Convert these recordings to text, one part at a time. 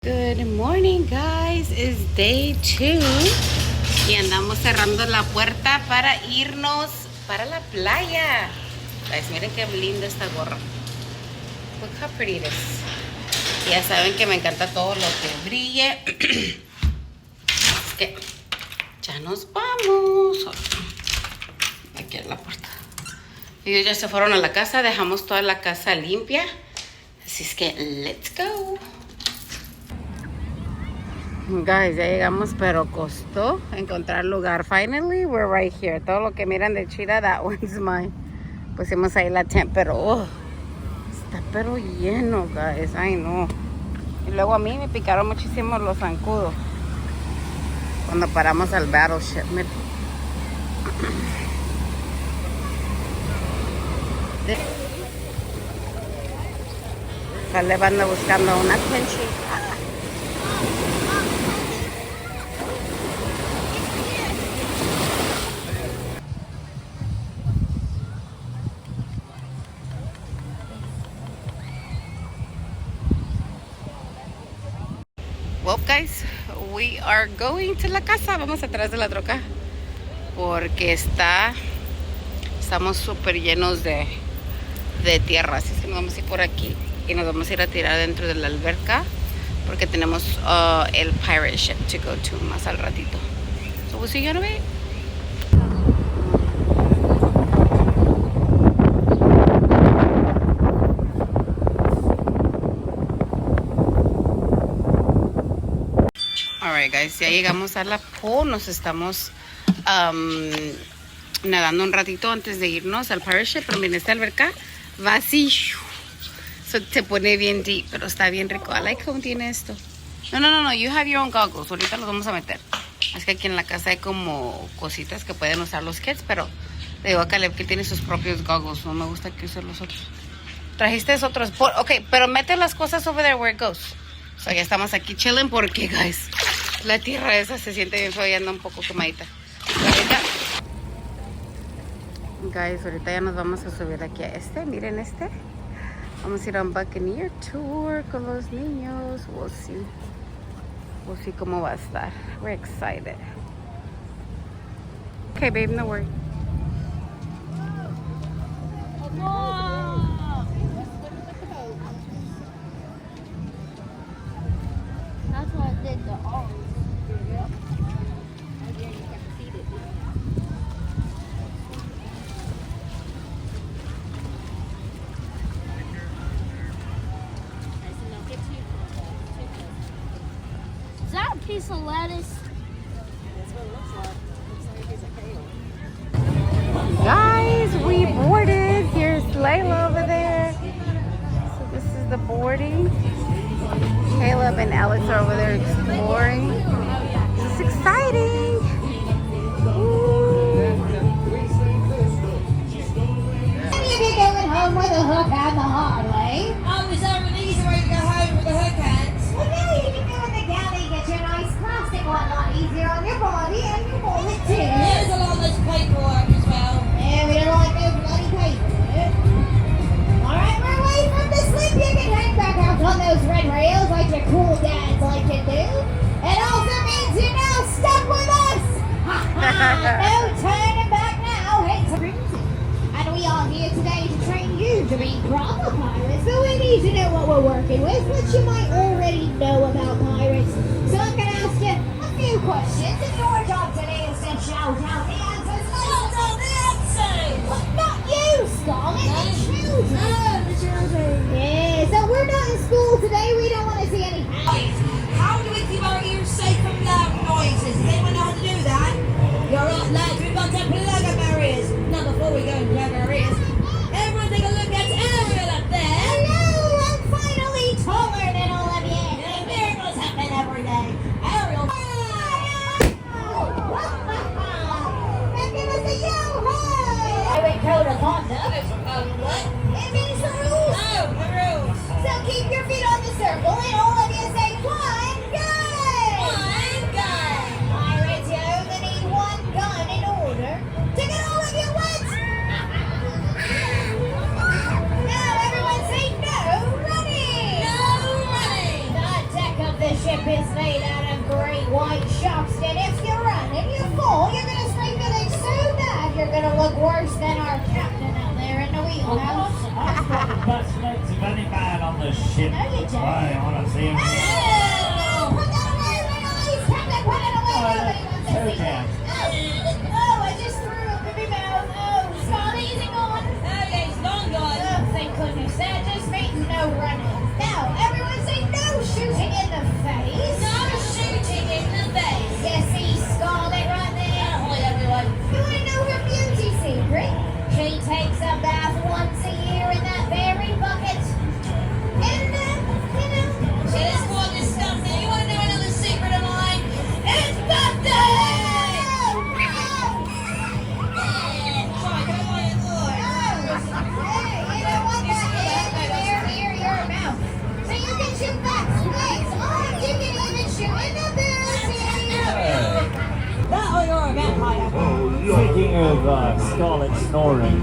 Good morning, guys. It's day 2 y andamos cerrando la puerta para irnos para la playa. Guys, miren qué linda esta gorra. Look how pretty it is. Ya saben que me encanta todo lo que brille. Es que ya nos vamos. Aquí es la puerta. Ellos ya se fueron a la casa. Dejamos toda la casa limpia. Así es que let's go. Guys, ya llegamos, pero costó encontrar lugar. Finally, we're right here. Todo lo que miran de Chida, that one's mine. Pusimos ahí la tent, pero está pero lleno, guys. Ay, no. Y luego a mí me picaron muchísimo los zancudos cuando paramos al Battleship. Miren. Caleb anda buscando una tenchi. Well, guys, we are going to la casa. Vamos atrás de la troca porque estamos súper llenos de tierra. Así es que nos vamos a ir por aquí y nos vamos a ir a tirar dentro de la alberca porque tenemos el pirate ship to go to más al ratito. So we'll see you in a bit. Alright, guys, ya llegamos a la pool. Nos estamos nadando un ratito antes de irnos al pirate ship. Pero miren, esta alberca va así, se pone bien deep, pero está bien rico. I like cómo tiene esto. No, you have your own goggles. Ahorita los vamos a meter. Es que aquí en la casa hay como cositas que pueden usar los kids, pero le digo a Caleb que él tiene sus propios goggles. No me gusta que use los otros. Trajiste otros. Ok, pero mete las cosas over there where it goes. So ya estamos aquí chilling porque, guys, la tierra esa se siente bien fea y anda un poco quemadita. Guys, ahorita ya nos vamos a subir aquí a miren este. Vamos a ir a un Buccaneer tour con los niños. We'll see cómo va a estar. We're excited. Okay, babe, no worry. That's what I did the orange. Is that a piece of lettuce? That's what it looks like. Looks like a piece of kale. Guys, we boarded. Here's Layla over there. So this is the boarding. Caleb and Alex are over there exploring. This is exciting. You're going home with a hook on the hallway. Oh, is there an easy way to go home with the hook hands? Well, now you can go in the galley and get your nice plastic one a lot easier on your body and your wallet too. There's a lot of this paperwork as well. Yeah, we don't like no bloody paper. Alright, we're away from the slip. You can hang back out on those red rails like your cool dads like to do. It also means you're now stuck with us. No turning back now. Hey, it's crazy. And we are here today to train you to be proper pirates. So we need to know what we're working with, which you might already know about pirates. So I'm going to ask you a few questions. And your job today is to shout out the answers. Shout out the answers! Well, not you, Scarlet, the children. Oh, the children. Yeah, so we're not in school today. We don't want to see any How do we keep our ears safe from loud noises? Does anyone know how to do that? You're right, lads. We've got to plug our ears. Not before we go and plug our ears. Everyone take a look at Ariel up there. Hello, I'm finally taller than is made out of great white sharks, and if you run and you fall, you're gonna start feeling so bad you're gonna look worse than our captain out there in the wheelhouse. I've got the best mates of any man on the ship. No, you don't. I want to see him. Oh, put that away, please! Captain, put it away! Nobody wants to see that. Oh, I just threw up in my mouth. Oh, Scarlet, is it gone? Oh, yeah, it's long gone. Oh, thank goodness. That just means no running. Now, everyone say no shooting in the face. No shooting in the face. You see Scarlet right there? Ahoy, everyone. You want to know her beauty secret? She takes a bath once a year in that very bucket. And, So this one is stuff now. You want to know another secret of mine? It's birthday! Sorry, can I buy it? Hey, you don't want that air near your mouth. So you can shoot back legs on. You can even shoot in the booty. That or you're a vampire. Speaking of Scarlet snoring.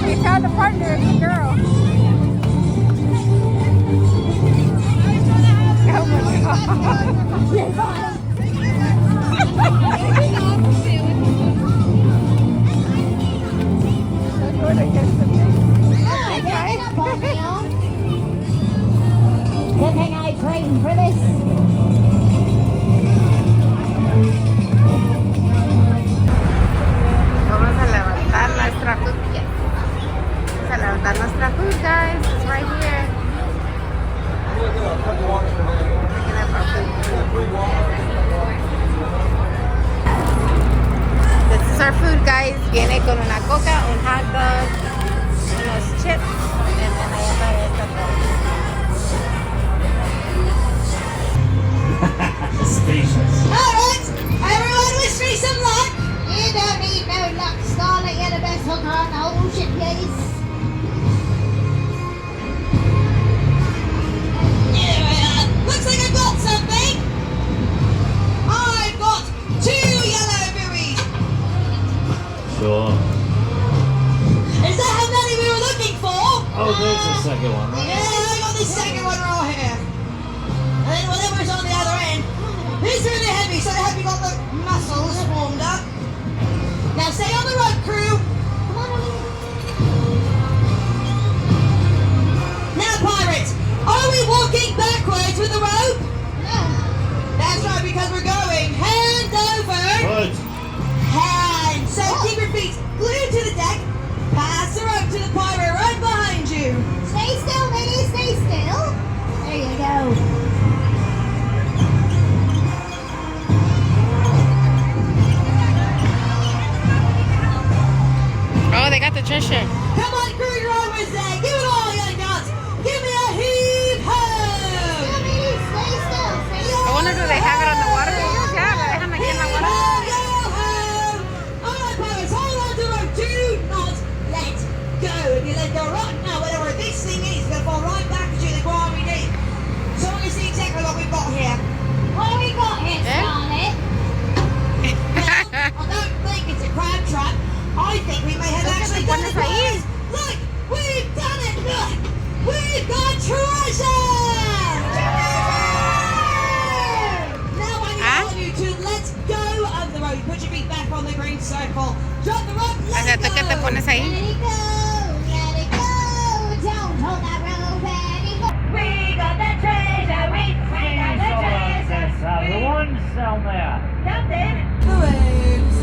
We found a partner, a good girl. Oh my god. They're going against the thing. Hey guys. Good thing I trained for this. Vamos a levantar nuestra food. Yes. Vamos a levantar nuestra food, guys. It's right here. Picking up our food. This is our food, guys. Viene con una coca, un hot dog, unos chips, and then I have esta todo. Spacious. Alright, everyone wish me some luck. You don't need no luck, Scarlet. You're the best hooker on the whole ship, please. Here we are. Looks like I've got something. I've got 2 yellow berries. Sure. Is that how many we were looking for? Oh, there's the second one, right? Yeah, I got this second one right here. And then whatever's on the other end. It's really heavy, so they have you got the muscles warmed up. Now stay on the rope, crew. Come on, Ollie. Now, pirates, are we walking backwards with the rope? No. That's right, because we're going hand over Good. hand. So keep your feet glued to the deck. Pass the rope to the pirate right behind you. Stay still, lady. Stay still. There you go. Oh, they got the treasure. Come on, crew your rowers there. Give it all, young guns. Give me a heave ho. Still, lady. Stay still. Stay still. I wonder, do they have it on the water? Yeah, la dejan aquí en la water. All right, pirates, hold on to the rope. Do not let go. If you let go right now, whatever this thing is, it's going to fall right back at you, the grimy deep. So I want to see exactly what we've got here. What have we got here, Eh? Scarlet? I don't think it's a crab trap. I think we may have Look at actually the done it, pones ahí. boys. Look, we've done it. Look, we've got treasure. Now I need all of you to let go of the rope. Put your feet back on the green circle. Drop the rope. O Let sea, it ¿tú qué te go. pones Let ahí? it go. Let it go. Don't hold that rope anymore. We got the treasure. We got the treasure. The ones down there. Captain.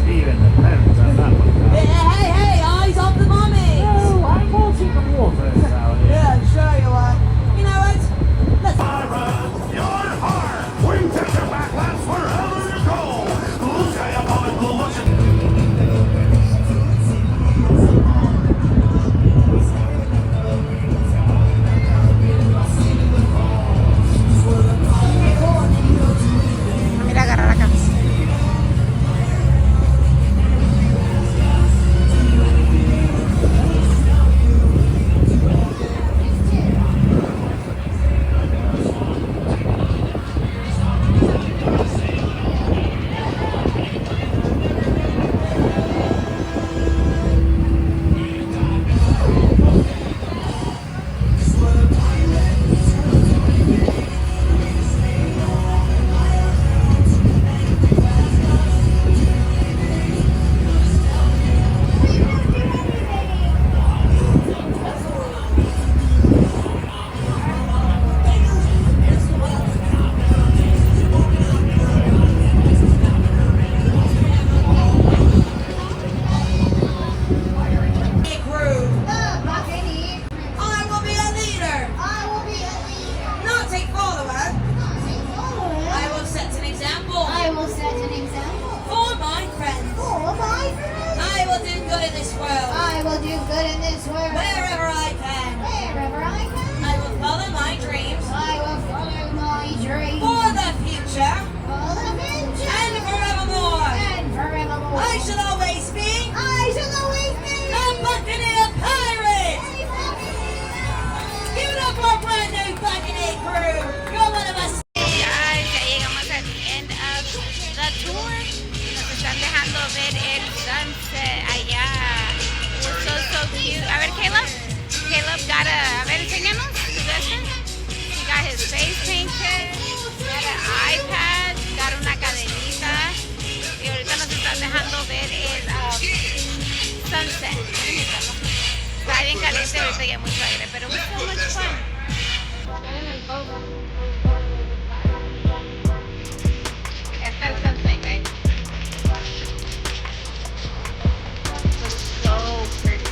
Steven, the parents on that one. Hey, hey, eyes off the mommy. Oh, I'm watching the water out here. Yeah, sure you are. You know what? Let's. Your heart! We take you back, lads, wherever you go! Look at your boy, do good in this world. Wherever I can, Wherever I can, I will follow my dreams I will follow my dreams. for the future For the future. and forevermore. And forevermore. I shall always be I shall always be a Buccaneer pirate. Give it up for a brand new Buccaneer crew. You're one of us. Guys, ya llegamos al end of the tour. Nos están dejando ver el sunset allá. It was so cute. A ver, Caleb got a ver, enséñanos. He got his face painted, got an iPad, got una cadenita. Y ahorita nos están dejando ver el sunset. Está bien caliente ahorita y hay mucho aire, pero it was so much fun. Está el sunset, guys. It's so pretty.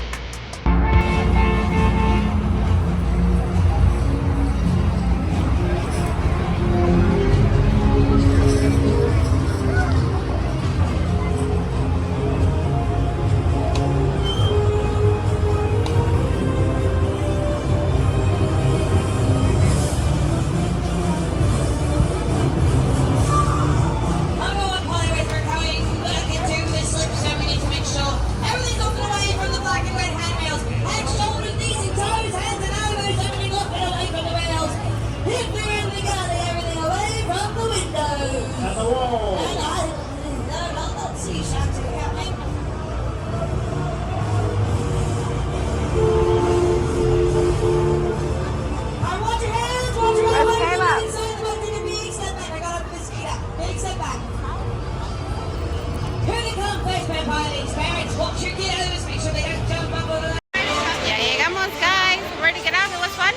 Ya llegamos, guys. Ready to get out? It was fun?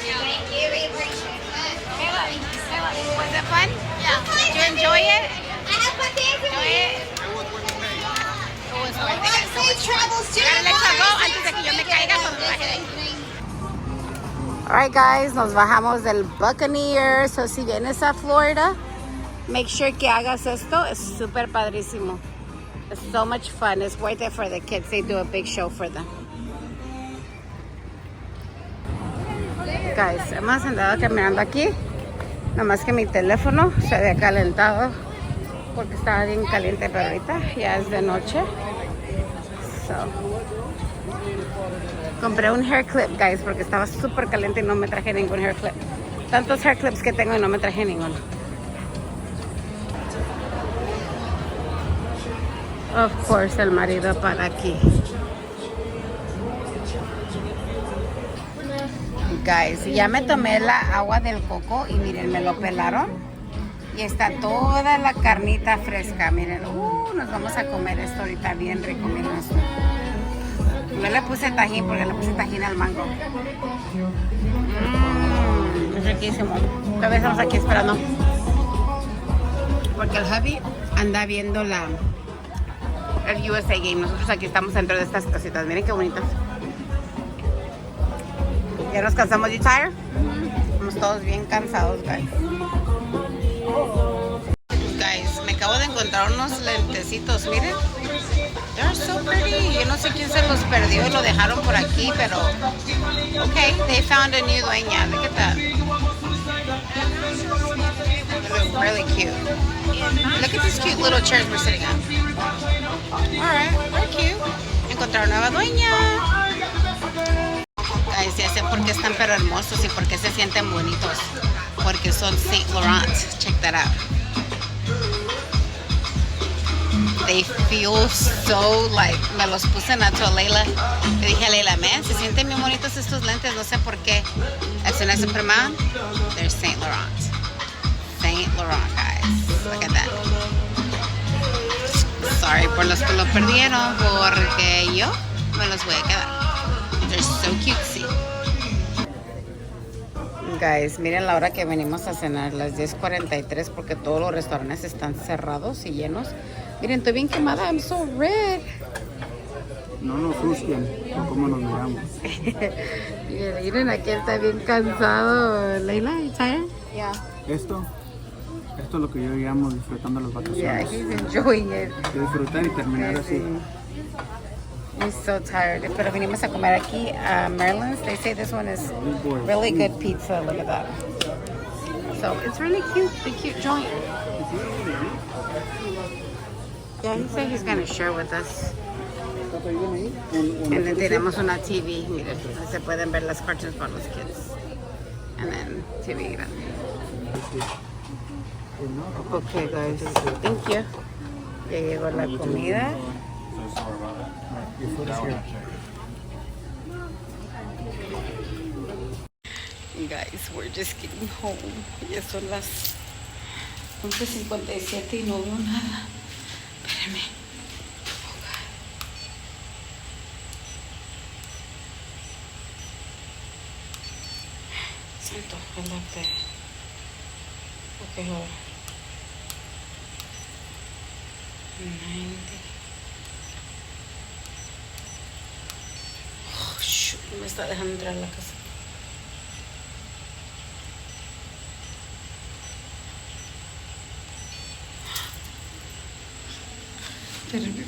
Thank you, we appreciate that. Was it fun? Yeah. Did you enjoy it? I have fun dancing Enjoy with you. it? It was worth it, guys. So Safe much fun. travels to Gotta let you. you go antes de que yo me caiga cuando me baje de ahí. Alright, guys, nos bajamos del Buccaneer. So, si vienes a Florida, make sure que hagas esto. Es súper padrísimo. It's so much fun. It's worth it for the kids. They do a big show for them. Guys, hemos andado caminando aquí. Nomás que mi teléfono se había calentado porque estaba bien caliente, pero ahorita ya es de noche. So, compré un hair clip, guys, porque estaba súper caliente y no me traje ningún hair clip. Tantos hair clips que tengo y no me traje ninguno. Of course, el marido para aquí. Guys, ya me tomé la agua del coco y miren, me lo pelaron. Y está toda la carnita fresca, miren. Nos vamos a comer esto ahorita bien rico, miren esto. No le puse tajín porque le puse tajín al mango. Es riquísimo. Todavía estamos aquí esperando. Porque el hubby anda viendo el USA Game. Nosotros aquí estamos dentro de estas cositas. Miren qué bonitas. Ya nos cansamos. ¿You tired? Estamos todos bien cansados, guys. Guys, me acabo de encontrar unos lentecitos, miren. They're so pretty. Yo no sé quién se los perdió y lo dejaron por aquí, pero... Okay, they found a new dueña. Look at that. They look really cute. Look at these cute little chairs we're sitting on. Alright, they're cute. Encontraron nueva dueña. Guys, ya sé por qué están pero hermosos y por qué se sienten bonitos. Porque son Saint Laurent. Check that out. They feel so like, me los puse nato a Leila. Le dije a Leila, man, se sienten bien bonitos estos lentes, no sé por qué. As soon as I put them on, they're Saint Laurent. Saint Laurent, guys. Look at that. Sorry por los que lo perdieron, porque yo me los voy a quedar. They're so cutesy. Guys, miren la hora que venimos a cenar, las 10:43, porque todos los restaurantes están cerrados y llenos. Miren, estoy bien quemada, I'm so red. No nos juzguen por cómo nos miramos. Miren, aquí está bien cansado. Leila, you tired? Yeah. Esto es lo que yo llamo disfrutando las Yeah, vacaciones. he's enjoying it. De disfrutar y terminar Sí, así. sí. I'm so tired. Pero vinimos a comer aquí a Maryland's. They say this one is really good pizza. Look at that. So it's really cute. The cute joint. Yeah, he said he's gonna share with us. And then tenemos una TV. Miren, se pueden ver las cartoons para los kids. And then TV grande. Okay, guys. Thank you. Ya llegó la comida. Guys, we're just getting home. Ya son las 11:57 y no veo nada. Espérenme. Oh, God. Santo, relájate. Okay, hold on. 90. Oh, shoot, no me está dejando entrar a la casa. Espérenme.